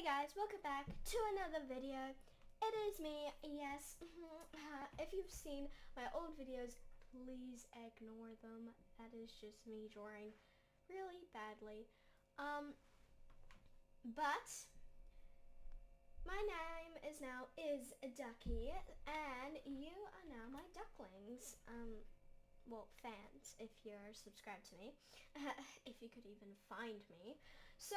Guys, welcome back to another video. It is me, yes. If you've seen my old videos, please ignore them. That is just me drawing really badly. But my name is Ducky, and you are now my ducklings. Well, fans, if you're subscribed to me, if you could even find me. So,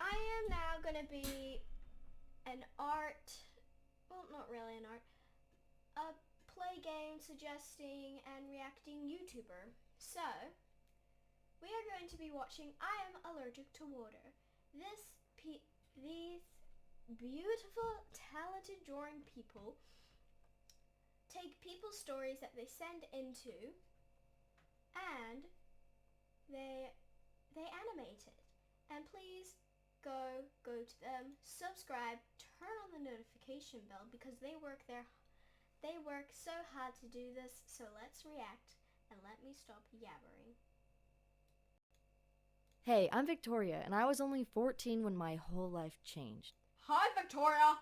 I am now going to be an art, well, not really an art, a play game suggesting and reacting YouTuber. So, we are going to be watching I Am Allergic to Water. These beautiful, talented drawing people take people's stories that they send into and they animate it. And please go to them, subscribe, turn on the notification bell because they work so hard to do this. So let's react and let me stop yabbering. Hey, I'm Victoria, and I was only 14 when my whole life changed. Hi, Victoria!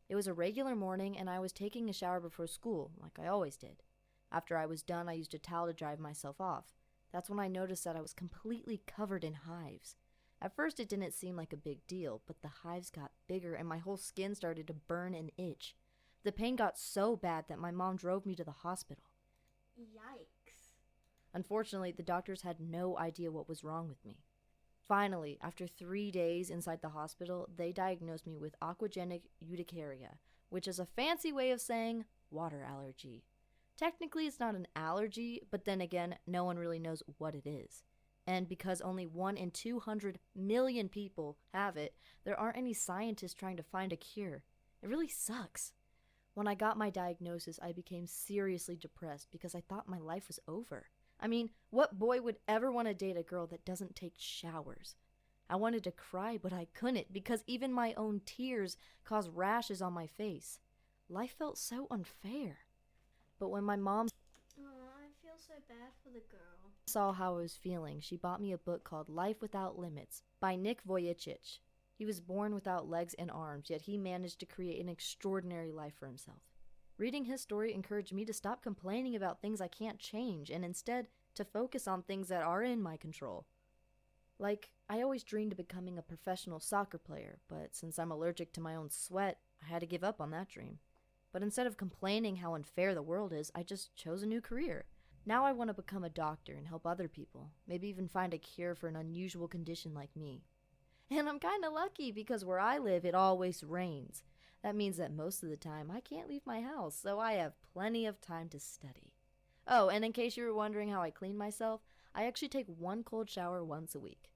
It was a regular morning, and I was taking a shower before school, like I always did. After I was done, I used a towel to dry myself off. That's when I noticed that I was completely covered in hives. At first, it didn't seem like a big deal, but the hives got bigger, and my whole skin started to burn and itch. The pain got so bad that my mom drove me to the hospital. Yikes. Unfortunately, the doctors had no idea what was wrong with me. Finally, after 3 days inside the hospital, they diagnosed me with aquagenic urticaria, which is a fancy way of saying water allergy. Technically, it's not an allergy, but then again, no one really knows what it is. And because only 1 in 200 million people have it, there aren't any scientists trying to find a cure. It really sucks. When I got my diagnosis, I became seriously depressed because I thought my life was over. I mean, what boy would ever want to date a girl that doesn't take showers? I wanted to cry, but I couldn't because even my own tears caused rashes on my face. Life felt so unfair. But when my mom I feel so bad for the girl. saw how I was feeling, she bought me a book called Life Without Limits by Nick Vujicic. He was born without legs and arms, yet he managed to create an extraordinary life for himself. Reading his story encouraged me to stop complaining about things I can't change and instead to focus on things that are in my control. Like, I always dreamed of becoming a professional soccer player, but since I'm allergic to my own sweat, I had to give up on that dream. But instead of complaining how unfair the world is, I just chose a new career. Now I want to become a doctor and help other people, maybe even find a cure for an unusual condition like me. And I'm kinda lucky because where I live, it always rains. That means that most of the time I can't leave my house, so I have plenty of time to study. Oh, and in case you were wondering how I clean myself, I actually take 1 cold shower once a week.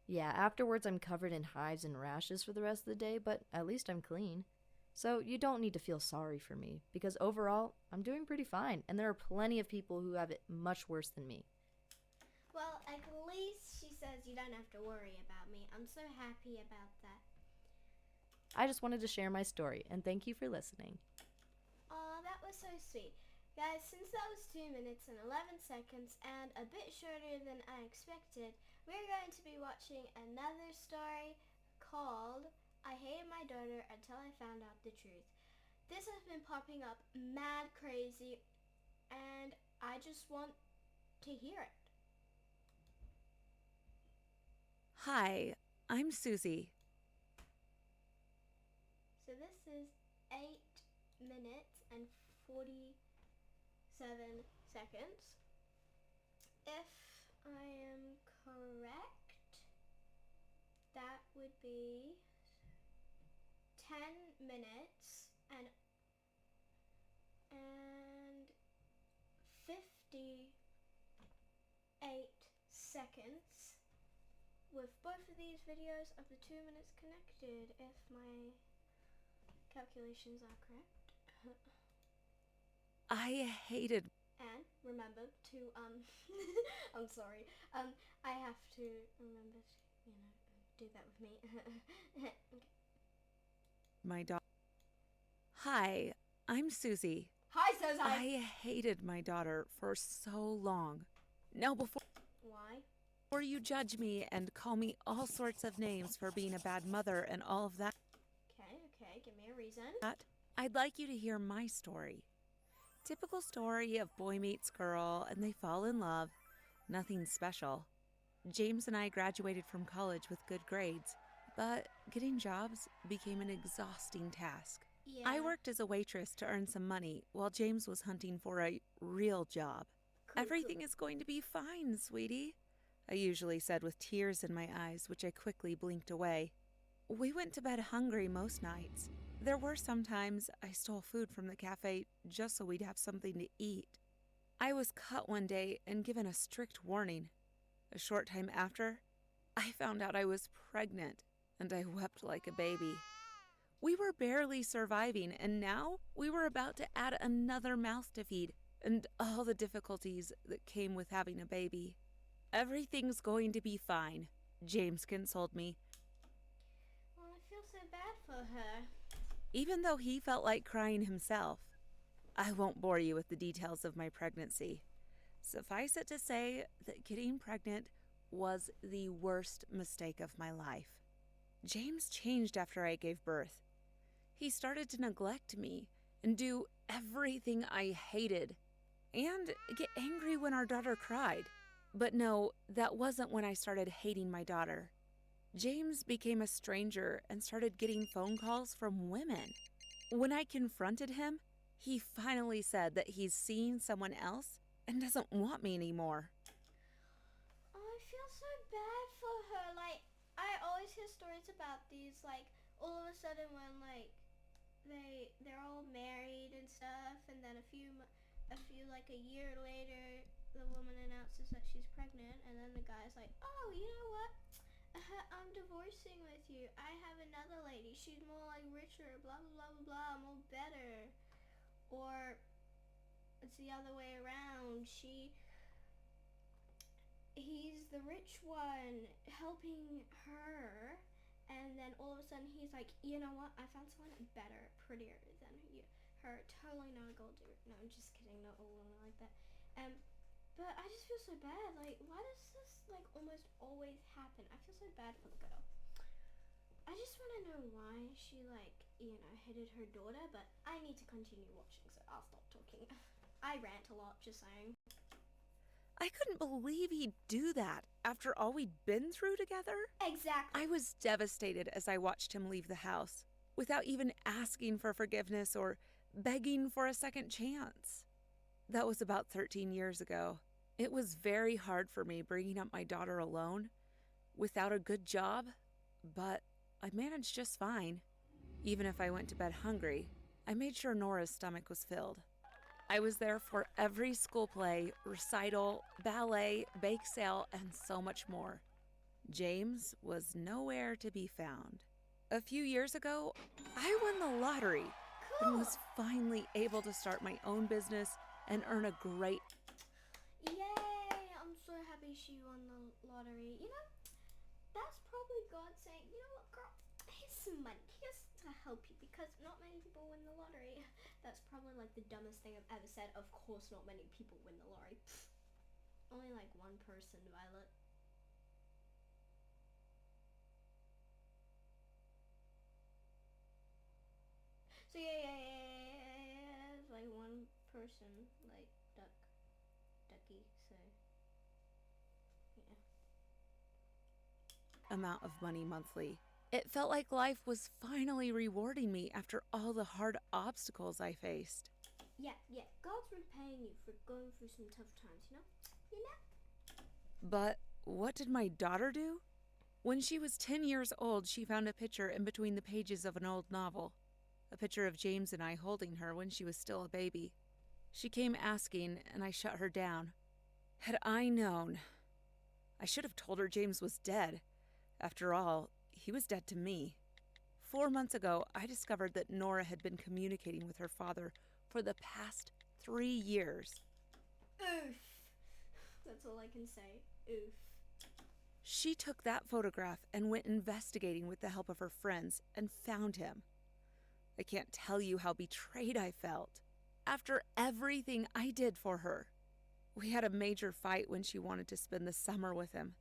Yeah, afterwards I'm covered in hives and rashes for the rest of the day, but at least I'm clean. So you don't need to feel sorry for me, because overall, I'm doing pretty fine, and there are plenty of people who have it much worse than me. Well, at least she says you don't have to worry about me. I'm so happy about that. I just wanted to share my story, and thank you for listening. Aw, that was so sweet. Guys, since that was 2 minutes and 11 seconds and a bit shorter than I expected, we're going to be watching another story called I Hated My Daughter Until I Found Out the Truth. This has been popping up mad crazy, and I just want to hear it. Hi, I'm Susie. So this is 8 minutes and 47 seconds. If I am correct, that would be 10 minutes and 58 seconds with both of these videos of the 2 minutes connected, if my calculations are correct. I hated. And remember to I'm sorry. I have to remember to, do that with me. Okay. My daughter. Hi, I'm Susie. Hi, says I hated my daughter for so long. Now before. Why? Or you judge me and call me all sorts of names for being a bad mother and all of that, Okay, give me a reason. I'd like you to hear my story. Typical story of boy meets girl and they fall in love. Nothing special. James and I graduated from college with good grades, but getting jobs became an exhausting task. Yeah. I worked as a waitress to earn some money while James was hunting for a real job. Everything is going to be fine, sweetie, I usually said with tears in my eyes, which I quickly blinked away. We went to bed hungry most nights. There were some times I stole food from the cafe just so we'd have something to eat. I was cut one day and given a strict warning. A short time after, I found out I was pregnant, and I wept like a baby. We were barely surviving, and now we were about to add another mouth to feed, and all the difficulties that came with having a baby. Everything's going to be fine, James consoled me, Well, I feel so bad for her. even though he felt like crying himself. I won't bore you with the details of my pregnancy. Suffice it to say that getting pregnant was the worst mistake of my life. James changed after I gave birth. He started to neglect me and do everything I hated, and get angry when our daughter cried. But no, that wasn't when I started hating my daughter. James became a stranger and started getting phone calls from women. When I confronted him, he finally said that he's seeing someone else and doesn't want me anymore. Oh, I feel so bad for her. Like, I always hear stories about these, like, all of a sudden when, like, they're all married and stuff, and then a few like a year later, the woman announces that she's pregnant, and then the guy's like, oh, you know what? I'm divorcing with you. I have another lady. She's more like richer, blah, blah, blah, blah, more better. Or it's the other way around. He's the rich one helping her, and then all of a sudden he's like, you know what? I found someone better, prettier than you. Her. Totally not a gold digger. No, I'm just kidding. Not all women like that. But I just feel so bad. Like, why does this like almost always happen? I feel so bad for the girl. I just want to know why she hated her daughter, but I need to continue watching, so I'll stop talking. I rant a lot, just saying. I couldn't believe he'd do that after all we'd been through together. Exactly. I was devastated as I watched him leave the house without even asking for forgiveness or begging for a second chance. That was about 13 years ago. It was very hard for me bringing up my daughter alone, without a good job, but I managed just fine. Even if I went to bed hungry, I made sure Nora's stomach was filled. I was there for every school play, recital, ballet, bake sale, and so much more. James was nowhere to be found. A few years ago, I won the lottery and was finally able to start my own business and earn a great... Yay! I'm so happy she won the lottery. You know, that's probably God saying, you know what, girl, here's some money. Here's to help you, because not many people win the lottery. That's probably like the dumbest thing I've ever said. Of course not many people win the lottery. Pfft. Only like one person, Violet. So yeah. It's like one person, like ducky, so yeah. amount of money monthly. It felt like life was finally rewarding me after all the hard obstacles I faced. Yeah. God's repaying you for going through some tough times, you know? But what did my daughter do? When she was 10 years old, she found a picture in between the pages of an old novel. A picture of James and I holding her when she was still a baby. She came asking, and I shut her down. Had I known, I should have told her James was dead. After all, he was dead to me. 4 months ago, I discovered that Nora had been communicating with her father for the past 3 years. Oof. That's all I can say. Oof. She took that photograph and went investigating with the help of her friends and found him. I can't tell you how betrayed I felt. After everything I did for her. We had a major fight when she wanted to spend the summer with him.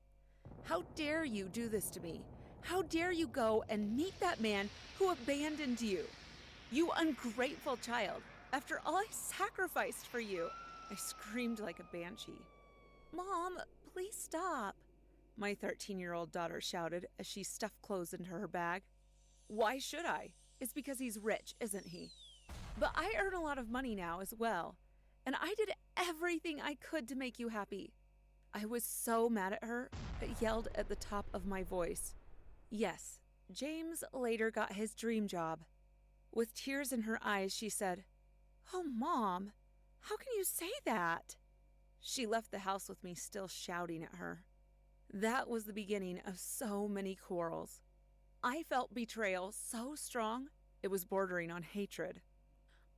How dare you do this to me? How dare you go and meet that man who abandoned you? You ungrateful child. After all I sacrificed for you. I screamed like a banshee. Mom, please stop. My 13-year-old daughter shouted as she stuffed clothes into her bag. Why should I? It's because he's rich, isn't he? But I earn a lot of money now as well. And I did everything I could to make you happy. I was so mad at her, I yelled at the top of my voice. Yes, James later got his dream job. With tears in her eyes, she said, "Oh, Mom, how can you say that?" She left the house with me still shouting at her. That was the beginning of so many quarrels. I felt betrayal so strong, it was bordering on hatred.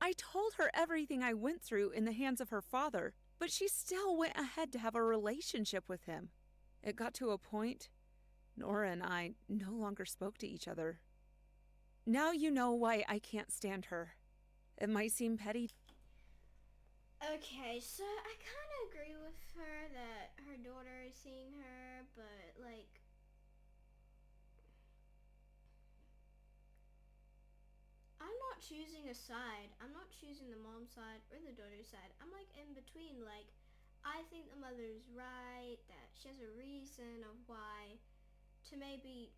I told her everything I went through in the hands of her father, but she still went ahead to have a relationship with him. It got to a point, Nora and I no longer spoke to each other. Now you know why I can't stand her. It might seem petty. Okay, so I kind of agree with her that her daughter is seeing her, but like, I'm not choosing a side. I'm not choosing the mom's side or the daughter's side. I'm like in between. Like, I think the mother's right, that she has a reason of why to maybe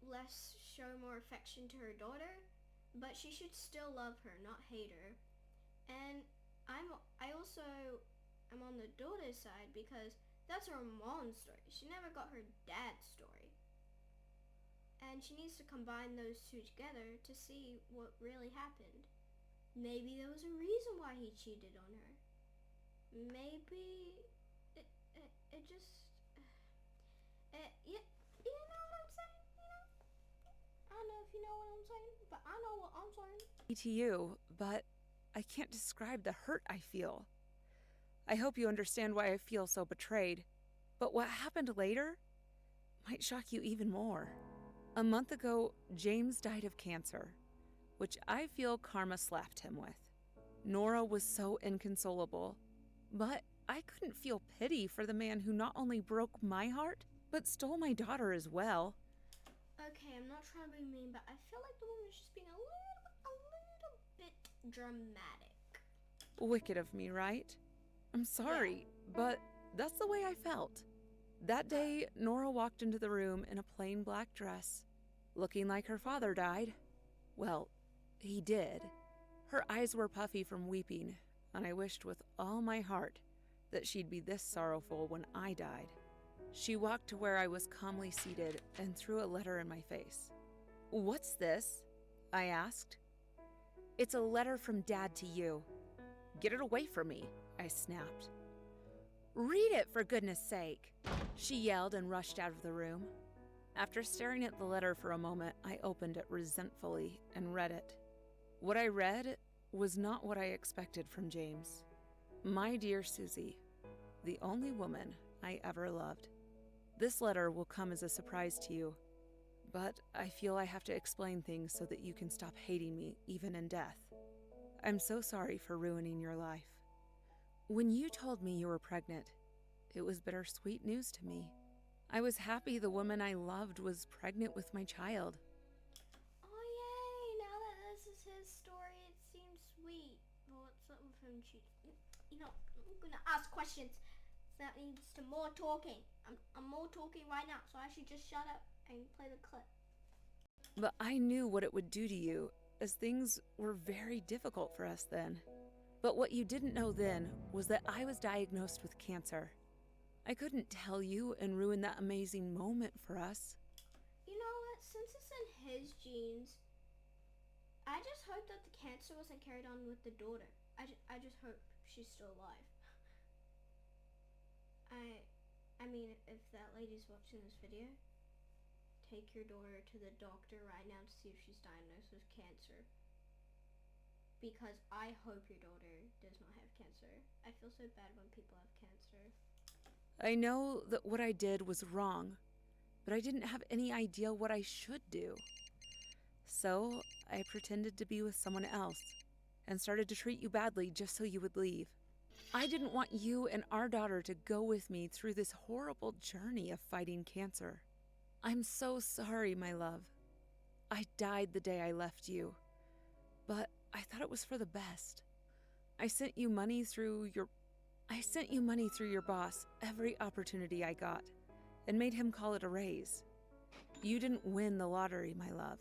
show more affection to her daughter, but she should still love her, not hate her. And I also am on the daughter's side because that's her mom's story. She never got her dad's story. And she needs to combine those two together to see what really happened. Maybe there was a reason why he cheated on her. Maybe it just... you know what I'm saying? You know? I don't know if you know what I'm saying, but I know what I'm saying. To you, but I can't describe the hurt I feel. I hope you understand why I feel so betrayed. But what happened later might shock you even more. A month ago, James died of cancer, which I feel karma slapped him with. Nora was so inconsolable, but I couldn't feel pity for the man who not only broke my heart, but stole my daughter as well. Okay, I'm not trying to be mean, but I feel like the woman is just being a little bit dramatic. Wicked of me, right? I'm sorry, but that's the way I felt. That day, Nora walked into the room in a plain black dress, looking like her father died. Well, he did. Her eyes were puffy from weeping, and I wished with all my heart that she'd be this sorrowful when I died. She walked to where I was calmly seated and threw a letter in my face. "What's this?" I asked. "It's a letter from Dad to you." "Get it away from me," I snapped. "Read it, for goodness sake," she yelled and rushed out of the room. After staring at the letter for a moment, I opened it resentfully and read it. What I read was not what I expected from James. "My dear Susie, the only woman I ever loved. This letter will come as a surprise to you, but I feel I have to explain things so that you can stop hating me, even in death. I'm so sorry for ruining your life. When you told me you were pregnant, it was bittersweet news to me. I was happy the woman I loved was pregnant with my child." Oh yay, now that this is his story, it seems sweet. But what's up with him cheating? You know, I'm gonna ask questions. That needs some more talking. I'm more talking right now, so I should just shut up and play the clip. But I knew what it would do to you, as things were very difficult for us then. But what you didn't know then was that I was diagnosed with cancer. I couldn't tell you and ruin that amazing moment for us. You know what? Since it's in his genes, I just hope that the cancer wasn't carried on with the daughter. I just hope she's still alive. I mean, if that lady's watching this video, take your daughter to the doctor right now to see if she's diagnosed with cancer. Because I hope your daughter does not have cancer. I feel so bad when people have cancer. I know that what I did was wrong, but I didn't have any idea what I should do. So I pretended to be with someone else and started to treat you badly just so you would leave. I didn't want you and our daughter to go with me through this horrible journey of fighting cancer. I'm so sorry, my love. I died the day I left you, but I thought it was for the best. I sent you money through your boss every opportunity I got and made him call it a raise. You didn't win the lottery, my love.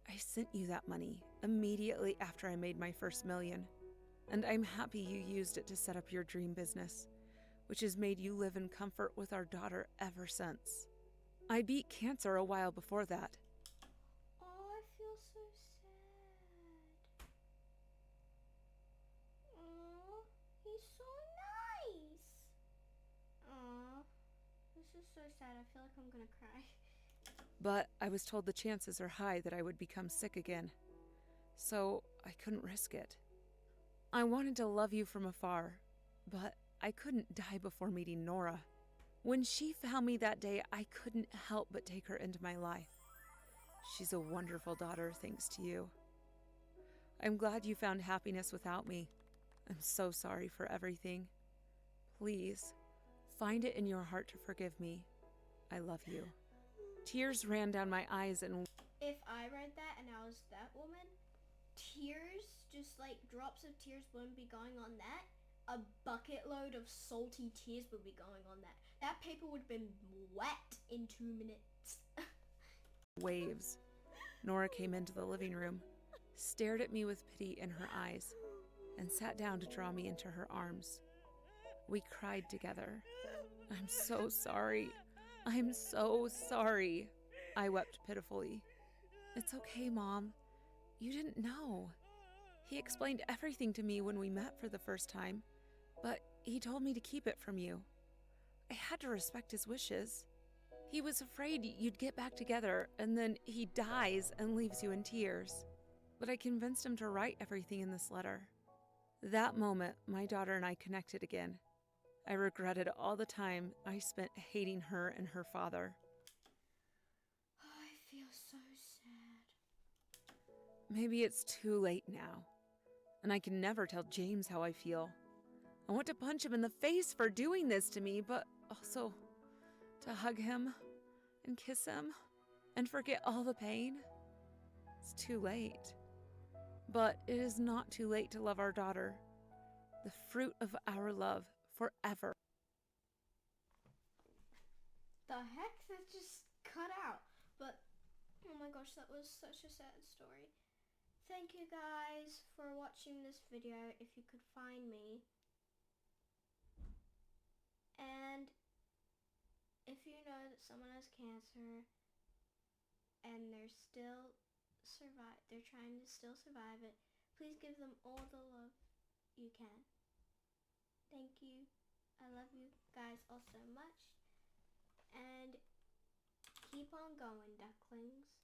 I sent you that money immediately after I made my first million, and I'm happy you used it to set up your dream business, which has made you live in comfort with our daughter ever since. I beat cancer a while before that. Oh, I feel so sad. Oh, he's so nice. Oh, this is so sad. I feel like I'm gonna cry. But I was told the chances are high that I would become sick again, so I couldn't risk it. I wanted to love you from afar, but I couldn't die before meeting Nora. When she found me that day, I couldn't help but take her into my life. She's a wonderful daughter, thanks to you. I'm glad you found happiness without me. I'm so sorry for everything. Please, find it in your heart to forgive me. I love you. Tears ran down my eyes, and If I read that and I was that woman, tears, just like drops of tears wouldn't be going on that. A bucket load of salty tears would be going on that. That paper would have been wet in 2 minutes. waves. Nora came into the living room, stared at me with pity in her eyes, and sat down to draw me into her arms. We cried together. I'm so sorry. I'm so sorry. I wept pitifully. It's okay, Mom. You didn't know. He explained everything to me when we met for the first time, but he told me to keep it from you. I had to respect his wishes. He was afraid you'd get back together, and then he dies and leaves you in tears. But I convinced him to write everything in this letter. That moment, my daughter and I connected again. I regretted all the time I spent hating her and her father. Oh, I feel so sad. Maybe it's too late now, and I can never tell James how I feel. I want to punch him in the face for doing this to me, but also to hug him and kiss him and forget all the pain. It's too late. But it is not too late to love our daughter, the fruit of our love, forever. The heck? That just cut out. But, oh my gosh, that was such a sad story. Thank you guys for watching this video, if you could find me. And if you know that someone has cancer and they're trying to still survive it, please give them all the love you can. Thank you. I love you guys all so much. And keep on going, ducklings.